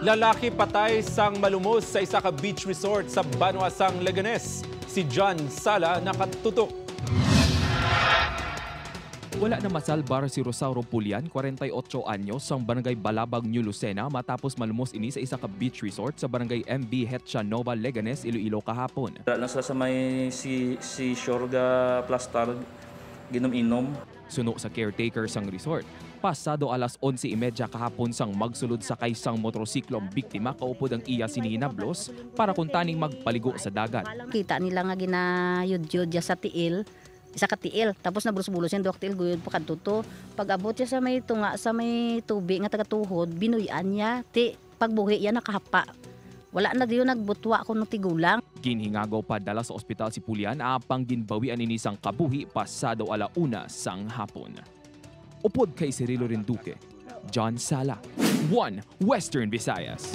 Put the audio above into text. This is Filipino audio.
Lalaki patay sang malumos sa isa ka beach resort sa Banwasang, Leganes. Si John Sala nakatutok. Wala na masalbar si Rosauro Pulian, 48 anyos, sang barangay Balabag, New Lucena matapos malumos ini sa isa ka beach resort sa barangay MB Hetcha Nova, Leganes, Iloilo kahapon. Wala na sila sa may si Shorga Plastar ginom-inom. Suno sa caretaker sang resort. Pasado alas 11:30 kahapon sang magsulod sa kaysang motorsiklo ang biktima kaupod ang iya sinihinablos para kuntaning magpaligo sa dagat. Kita nila nga ginayud-yud sa tiil, isa ka tiil, tapos nabrus-bulos yung tiil guyod pa kadto. Pag abot siya sa may tunga sa may tubig nga tagatuhod, binuyan niya, pagbuhi yan nakahapa. Wala na diyo nagbutwa ko ng tigulang. Ginhingagaw pa dala sa ospital si Pulian apang ginbawian ini sang kabuhi pasado alauna sang hapon. Upod kay Cirilo Rinduque, John Sala, 1 Western Visayas.